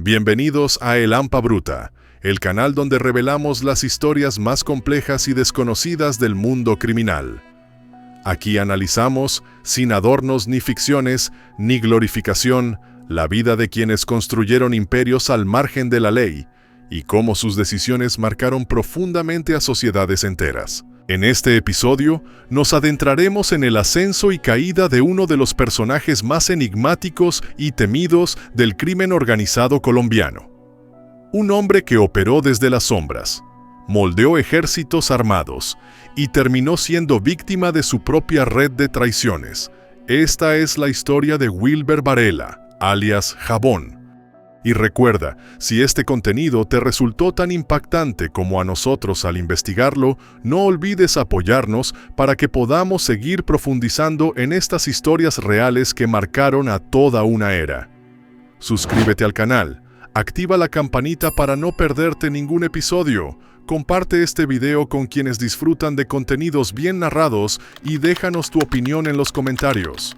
Bienvenidos a El Hampa Bruta, el canal donde revelamos las historias más complejas y desconocidas del mundo criminal. Aquí analizamos, sin adornos ni ficciones, ni glorificación, la vida de quienes construyeron imperios al margen de la ley y cómo sus decisiones marcaron profundamente a sociedades enteras. En este episodio, nos adentraremos en el ascenso y caída de uno de los personajes más enigmáticos y temidos del crimen organizado colombiano. Un hombre que operó desde las sombras, moldeó ejércitos armados y terminó siendo víctima de su propia red de traiciones. Esta es la historia de Wilber Varela, alias Jabón. Y recuerda, si este contenido te resultó tan impactante como a nosotros al investigarlo, no olvides apoyarnos para que podamos seguir profundizando en estas historias reales que marcaron a toda una era. Suscríbete al canal, activa la campanita para no perderte ningún episodio, comparte este video con quienes disfrutan de contenidos bien narrados y déjanos tu opinión en los comentarios.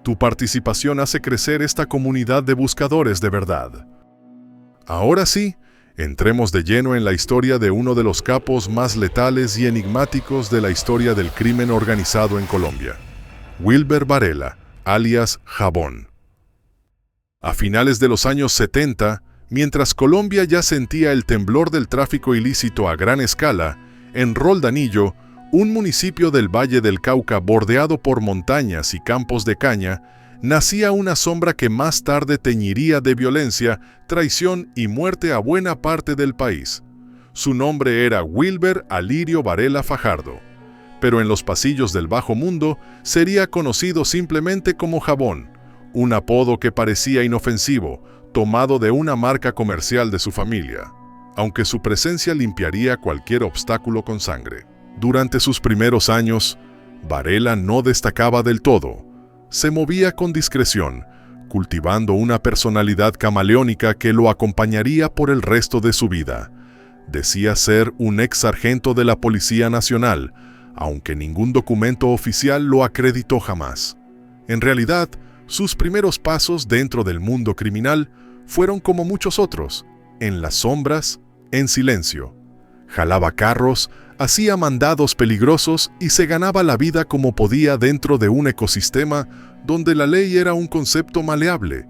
Tu participación hace crecer esta comunidad de buscadores de verdad. Ahora sí, entremos de lleno en la historia de uno de los capos más letales y enigmáticos de la historia del crimen organizado en Colombia. Wilber Varela, alias Jabón. A finales de los años 70, mientras Colombia ya sentía el temblor del tráfico ilícito a gran escala, en Roldanillo, un municipio del Valle del Cauca bordeado por montañas y campos de caña, nacía una sombra que más tarde teñiría de violencia, traición y muerte a buena parte del país. Su nombre era Wilber Alirio Varela Fajardo, pero en los pasillos del bajo mundo sería conocido simplemente como Jabón, un apodo que parecía inofensivo, tomado de una marca comercial de su familia, aunque su presencia limpiaría cualquier obstáculo con sangre. Durante sus primeros años, Varela no destacaba del todo. Se movía con discreción, cultivando una personalidad camaleónica que lo acompañaría por el resto de su vida. Decía ser un ex sargento de la Policía Nacional, aunque ningún documento oficial lo acreditó jamás. En realidad, sus primeros pasos dentro del mundo criminal fueron como muchos otros, en las sombras, en silencio. Jalaba carros, hacía mandados peligrosos y se ganaba la vida como podía dentro de un ecosistema donde la ley era un concepto maleable.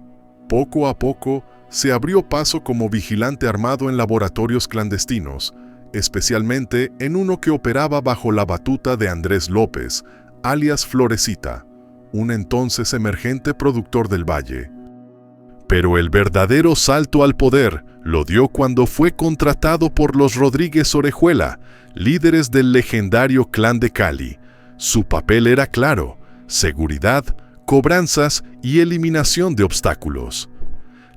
Poco a poco se abrió paso como vigilante armado en laboratorios clandestinos, especialmente en uno que operaba bajo la batuta de Andrés López, alias Florecita, un entonces emergente productor del Valle. Pero el verdadero salto al poder lo dio cuando fue contratado por los Rodríguez Orejuela, líderes del legendario Clan de Cali. Su papel era claro: seguridad, cobranzas y eliminación de obstáculos.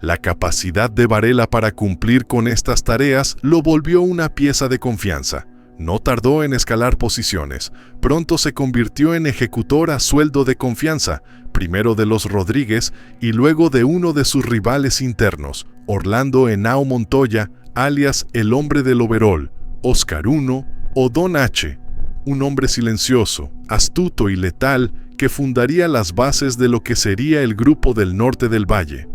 La capacidad de Varela para cumplir con estas tareas lo volvió una pieza de confianza. No tardó en escalar posiciones. Pronto se convirtió en ejecutor a sueldo de confianza, primero de los Rodríguez y luego de uno de sus rivales internos, Orlando Henao Montoya, alias el hombre del overol, Oscar I o Don H, un hombre silencioso, astuto y letal que fundaría las bases de lo que sería el Grupo del Norte del Valle.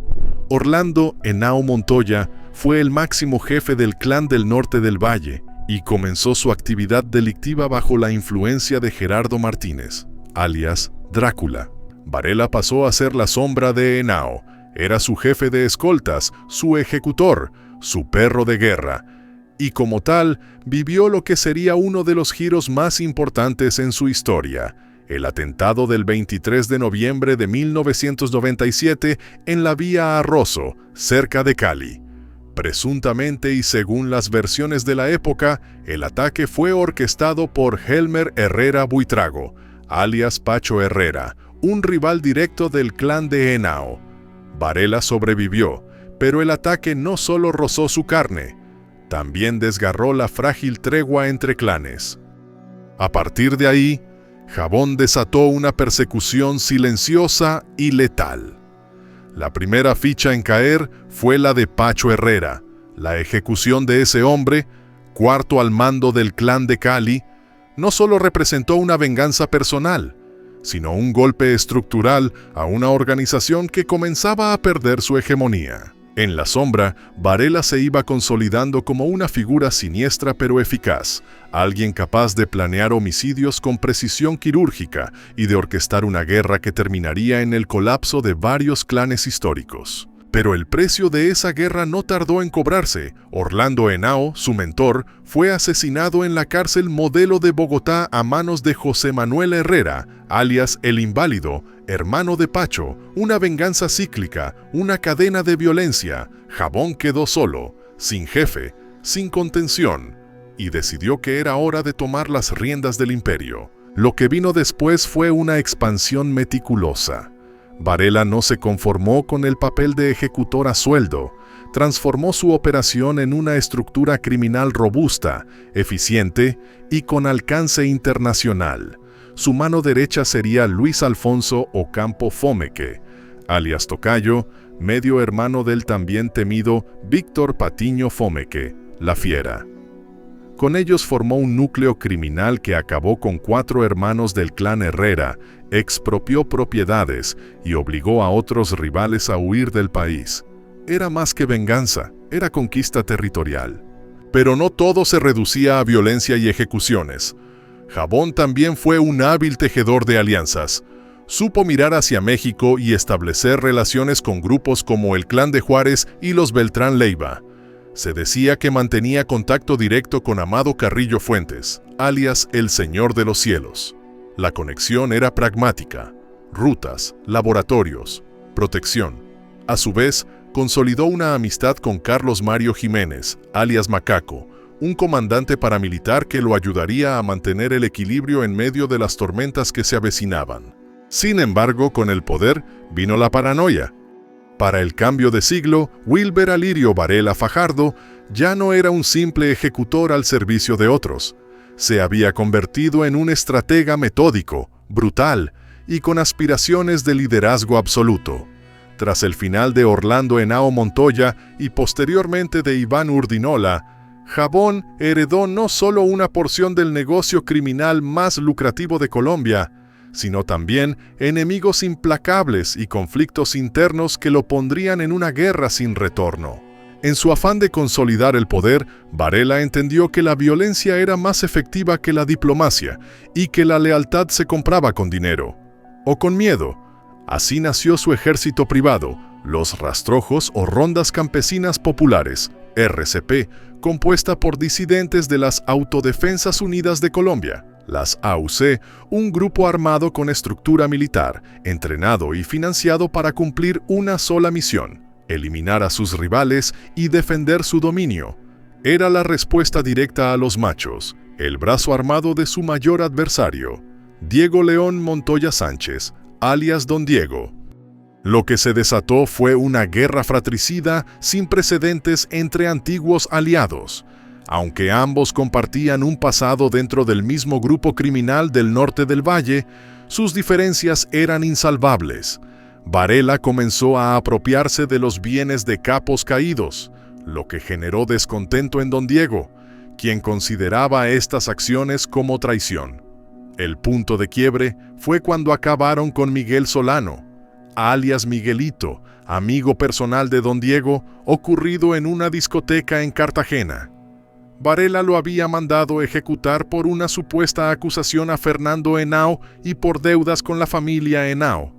Orlando Henao Montoya fue el máximo jefe del Clan del Norte del Valle y comenzó su actividad delictiva bajo la influencia de Gerardo Martínez, alias Drácula. Varela pasó a ser la sombra de Henao. Era su jefe de escoltas, su ejecutor, su perro de guerra, y como tal, vivió lo que sería uno de los giros más importantes en su historia: el atentado del 23 de noviembre de 1997 en la vía Arrozo, cerca de Cali. Presuntamente y según las versiones de la época, el ataque fue orquestado por Helmer Herrera Buitrago, alias Pacho Herrera, un rival directo del clan de Henao. Varela sobrevivió, pero el ataque no solo rozó su carne, también desgarró la frágil tregua entre clanes. A partir de ahí, Jabón desató una persecución silenciosa y letal. La primera ficha en caer fue la de Pacho Herrera. La ejecución de ese hombre, cuarto al mando del Clan de Cali, no solo representó una venganza personal, sino un golpe estructural a una organización que comenzaba a perder su hegemonía. En la sombra, Varela se iba consolidando como una figura siniestra pero eficaz, alguien capaz de planear homicidios con precisión quirúrgica y de orquestar una guerra que terminaría en el colapso de varios clanes históricos. Pero el precio de esa guerra no tardó en cobrarse. Orlando Henao, su mentor, fue asesinado en la cárcel Modelo de Bogotá a manos de José Manuel Herrera, alias El Inválido, hermano de Pacho, una venganza cíclica, una cadena de violencia. Jabón quedó solo, sin jefe, sin contención, y decidió que era hora de tomar las riendas del imperio. Lo que vino después fue una expansión meticulosa. Varela no se conformó con el papel de ejecutor a sueldo, transformó su operación en una estructura criminal robusta, eficiente y con alcance internacional. Su mano derecha sería Luis Alfonso Ocampo Fomeque, alias Tocayo, medio hermano del también temido Víctor Patiño Fomeque, la Fiera. Con ellos formó un núcleo criminal que acabó con 4 hermanos del clan Herrera, expropió propiedades y obligó a otros rivales a huir del país. Era más que venganza, era conquista territorial. Pero no todo se reducía a violencia y ejecuciones. Jabón también fue un hábil tejedor de alianzas. Supo mirar hacia México y establecer relaciones con grupos como el Clan de Juárez y los Beltrán Leiva. Se decía que mantenía contacto directo con Amado Carrillo Fuentes, alias el Señor de los Cielos. La conexión era pragmática: rutas, laboratorios, protección. A su vez, consolidó una amistad con Carlos Mario Jiménez, alias Macaco, un comandante paramilitar que lo ayudaría a mantener el equilibrio en medio de las tormentas que se avecinaban. Sin embargo, con el poder vino la paranoia. Para el cambio de siglo, Wilber Alirio Varela Fajardo ya no era un simple ejecutor al servicio de otros. Se había convertido en un estratega metódico, brutal y con aspiraciones de liderazgo absoluto. Tras el final de Orlando Henao Montoya y posteriormente de Iván Urdinola, Jabón heredó no solo una porción del negocio criminal más lucrativo de Colombia, sino también enemigos implacables y conflictos internos que lo pondrían en una guerra sin retorno. En su afán de consolidar el poder, Varela entendió que la violencia era más efectiva que la diplomacia y que la lealtad se compraba con dinero o con miedo. Así nació su ejército privado, los Rastrojos o Rondas Campesinas Populares, RCP, compuesta por disidentes de las Autodefensas Unidas de Colombia, las AUC, un grupo armado con estructura militar, entrenado y financiado para cumplir una sola misión: eliminar a sus rivales y defender su dominio. Era la respuesta directa a los machos, el brazo armado de su mayor adversario, Diego León Montoya Sánchez, alias Don Diego. Lo que se desató fue una guerra fratricida sin precedentes entre antiguos aliados. Aunque ambos compartían un pasado dentro del mismo grupo criminal del norte del valle, sus diferencias eran insalvables. Varela comenzó a apropiarse de los bienes de capos caídos, lo que generó descontento en Don Diego, quien consideraba estas acciones como traición. El punto de quiebre fue cuando acabaron con Miguel Solano, alias Miguelito, amigo personal de Don Diego, ocurrido en una discoteca en Cartagena. Varela lo había mandado ejecutar por una supuesta acusación a Fernando Henao y por deudas con la familia Henao.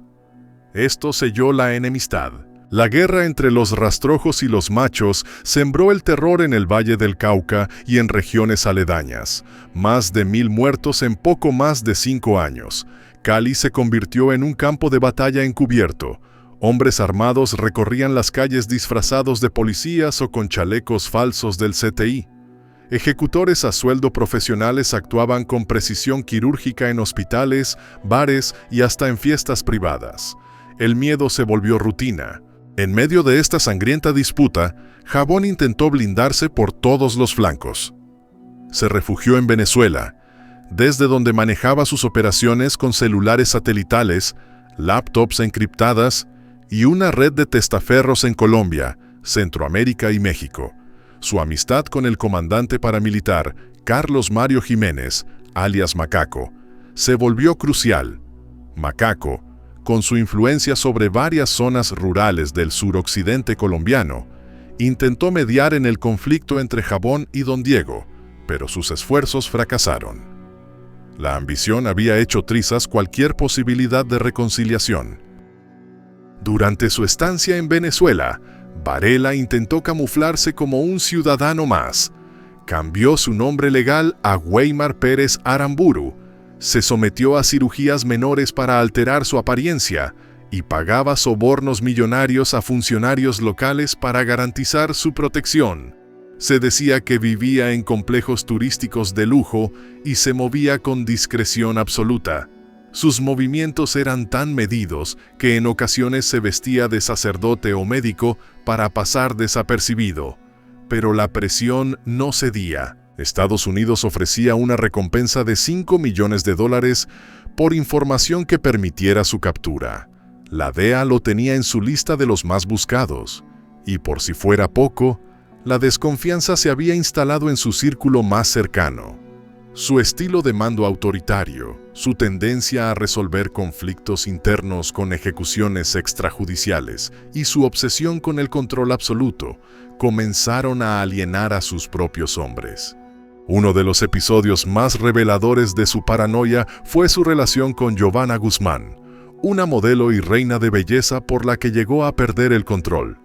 Esto selló la enemistad. La guerra entre los rastrojos y los machos sembró el terror en el Valle del Cauca y en regiones aledañas. Más de 1000 muertos en poco más de 5 años. Cali se convirtió en un campo de batalla encubierto. Hombres armados recorrían las calles disfrazados de policías o con chalecos falsos del CTI. Ejecutores a sueldo profesionales actuaban con precisión quirúrgica en hospitales, bares y hasta en fiestas privadas. El miedo se volvió rutina. En medio de esta sangrienta disputa, Jabón intentó blindarse por todos los flancos. Se refugió en Venezuela, desde donde manejaba sus operaciones con celulares satelitales, laptops encriptadas y una red de testaferros en Colombia, Centroamérica y México. Su amistad con el comandante paramilitar Carlos Mario Jiménez, alias Macaco, se volvió crucial. Macaco, con su influencia sobre varias zonas rurales del suroccidente colombiano, intentó mediar en el conflicto entre Jabón y Don Diego, pero sus esfuerzos fracasaron. La ambición había hecho trizas cualquier posibilidad de reconciliación. Durante su estancia en Venezuela, Varela intentó camuflarse como un ciudadano más. Cambió su nombre legal a Weimar Pérez Aramburu, se sometió a cirugías menores para alterar su apariencia y pagaba sobornos millonarios a funcionarios locales para garantizar su protección. Se decía que vivía en complejos turísticos de lujo y se movía con discreción absoluta. Sus movimientos eran tan medidos que en ocasiones se vestía de sacerdote o médico para pasar desapercibido. Pero la presión no cedía. Estados Unidos ofrecía una recompensa de $5 millones por información que permitiera su captura. La DEA lo tenía en su lista de los más buscados. Y por si fuera poco, la desconfianza se había instalado en su círculo más cercano. Su estilo de mando autoritario, su tendencia a resolver conflictos internos con ejecuciones extrajudiciales y su obsesión con el control absoluto comenzaron a alienar a sus propios hombres. Uno de los episodios más reveladores de su paranoia fue su relación con Giovanna Guzmán, una modelo y reina de belleza por la que llegó a perder el control.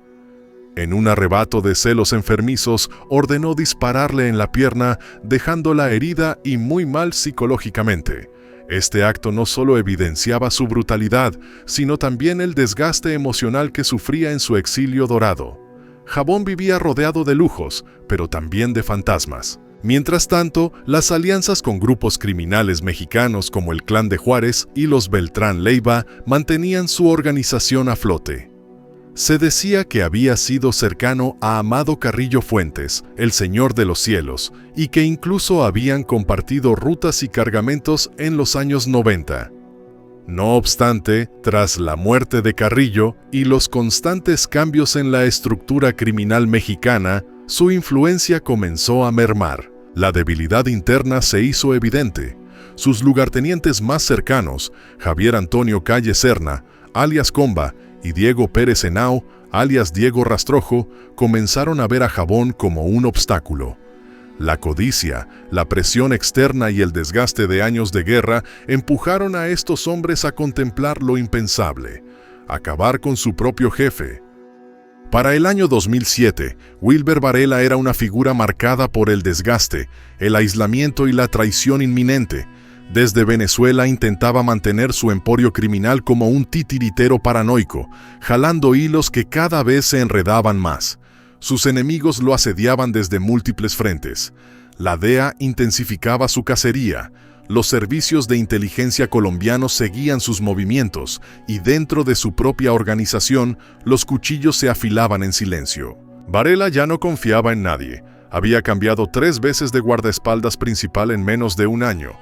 En un arrebato de celos enfermizos, ordenó dispararle en la pierna, dejándola herida y muy mal psicológicamente. Este acto no solo evidenciaba su brutalidad, sino también el desgaste emocional que sufría en su exilio dorado. Jabón vivía rodeado de lujos, pero también de fantasmas. Mientras tanto, las alianzas con grupos criminales mexicanos como el Clan de Juárez y los Beltrán Leiva mantenían su organización a flote. Se decía que había sido cercano a Amado Carrillo Fuentes, el Señor de los Cielos, y que incluso habían compartido rutas y cargamentos en los años 90. No obstante, tras la muerte de Carrillo y los constantes cambios en la estructura criminal mexicana, su influencia comenzó a mermar. La debilidad interna se hizo evidente. Sus lugartenientes más cercanos, Javier Antonio Calle Serna, alias Comba, y Diego Pérez Henao, alias Diego Rastrojo, comenzaron a ver a Jabón como un obstáculo. La codicia, la presión externa y el desgaste de años de guerra empujaron a estos hombres a contemplar lo impensable, acabar con su propio jefe. Para el año 2007, Wilber Varela era una figura marcada por el desgaste, el aislamiento y la traición inminente. Desde Venezuela intentaba mantener su emporio criminal como un titiritero paranoico, jalando hilos que cada vez se enredaban más. Sus enemigos lo asediaban desde múltiples frentes. La DEA intensificaba su cacería, los servicios de inteligencia colombianos seguían sus movimientos y dentro de su propia organización los cuchillos se afilaban en silencio. Varela ya no confiaba en nadie. Había cambiado 3 veces de guardaespaldas principal en menos de un año.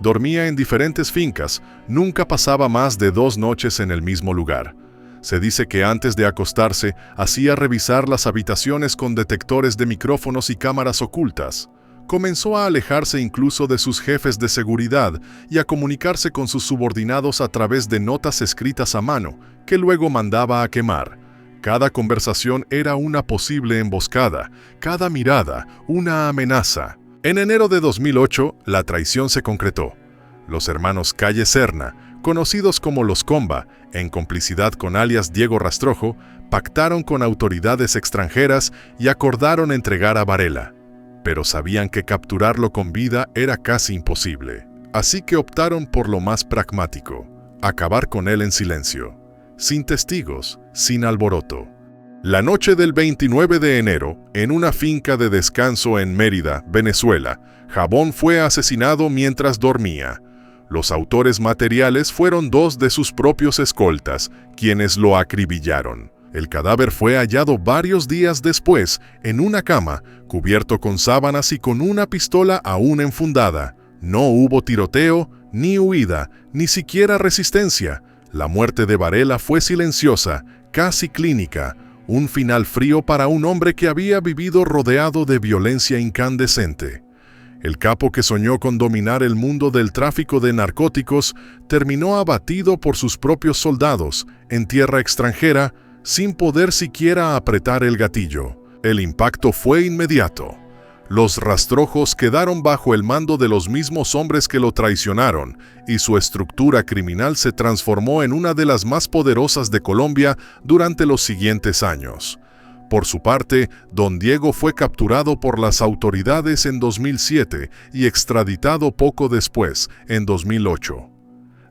Dormía en diferentes fincas, nunca pasaba más de 2 noches en el mismo lugar. Se dice que antes de acostarse, hacía revisar las habitaciones con detectores de micrófonos y cámaras ocultas. Comenzó a alejarse incluso de sus jefes de seguridad y a comunicarse con sus subordinados a través de notas escritas a mano, que luego mandaba a quemar. Cada conversación era una posible emboscada, cada mirada una amenaza. En enero de 2008, la traición se concretó. Los hermanos Calle Serna, conocidos como los Comba, en complicidad con alias Diego Rastrojo, pactaron con autoridades extranjeras y acordaron entregar a Varela. Pero sabían que capturarlo con vida era casi imposible. Así que optaron por lo más pragmático, acabar con él en silencio, sin testigos, sin alboroto. La noche del 29 de enero, en una finca de descanso en Mérida, Venezuela, Jabón fue asesinado mientras dormía. Los autores materiales fueron 2 de sus propios escoltas, quienes lo acribillaron. El cadáver fue hallado varios días después, en una cama, cubierto con sábanas y con una pistola aún enfundada. No hubo tiroteo, ni huida, ni siquiera resistencia. La muerte de Varela fue silenciosa, casi clínica, un final frío para un hombre que había vivido rodeado de violencia incandescente. El capo que soñó con dominar el mundo del tráfico de narcóticos terminó abatido por sus propios soldados en tierra extranjera sin poder siquiera apretar el gatillo. El impacto fue inmediato. Los rastrojos quedaron bajo el mando de los mismos hombres que lo traicionaron y su estructura criminal se transformó en una de las más poderosas de Colombia durante los siguientes años. Por su parte, Don Diego fue capturado por las autoridades en 2007 y extraditado poco después, en 2008.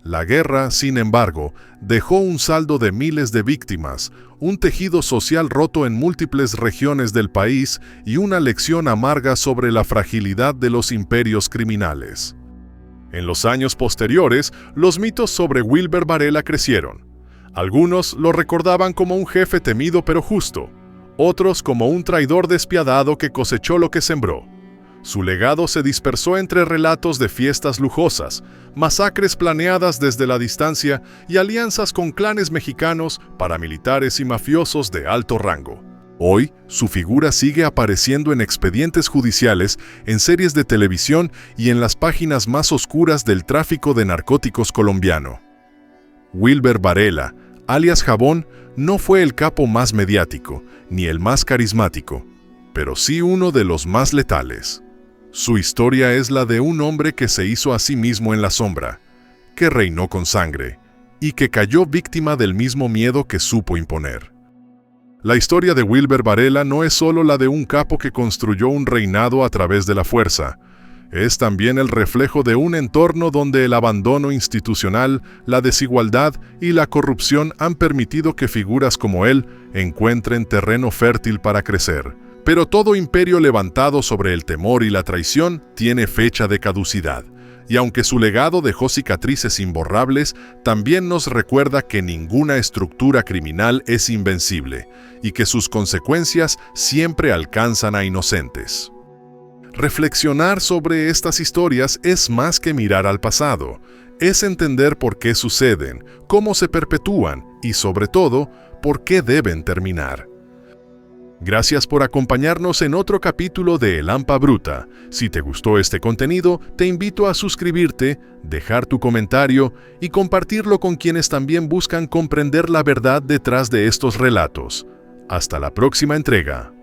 La guerra, sin embargo, dejó un saldo de miles de víctimas, un tejido social roto en múltiples regiones del país y una lección amarga sobre la fragilidad de los imperios criminales. En los años posteriores, los mitos sobre Wilber Varela crecieron. Algunos lo recordaban como un jefe temido pero justo, otros como un traidor despiadado que cosechó lo que sembró. Su legado se dispersó entre relatos de fiestas lujosas, masacres planeadas desde la distancia y alianzas con clanes mexicanos, paramilitares y mafiosos de alto rango. Hoy, su figura sigue apareciendo en expedientes judiciales, en series de televisión y en las páginas más oscuras del tráfico de narcóticos colombiano. Wilber Varela, alias Jabón, no fue el capo más mediático, ni el más carismático, pero sí uno de los más letales. Su historia es la de un hombre que se hizo a sí mismo en la sombra, que reinó con sangre, y que cayó víctima del mismo miedo que supo imponer. La historia de Wilber Varela no es solo la de un capo que construyó un reinado a través de la fuerza, es también el reflejo de un entorno donde el abandono institucional, la desigualdad y la corrupción han permitido que figuras como él encuentren terreno fértil para crecer. Pero todo imperio levantado sobre el temor y la traición tiene fecha de caducidad, y aunque su legado dejó cicatrices imborrables, también nos recuerda que ninguna estructura criminal es invencible, y que sus consecuencias siempre alcanzan a inocentes. Reflexionar sobre estas historias es más que mirar al pasado, es entender por qué suceden, cómo se perpetúan y, sobre todo, por qué deben terminar. Gracias por acompañarnos en otro capítulo de El Hampa Bruta. Si te gustó este contenido, te invito a suscribirte, dejar tu comentario y compartirlo con quienes también buscan comprender la verdad detrás de estos relatos. Hasta la próxima entrega.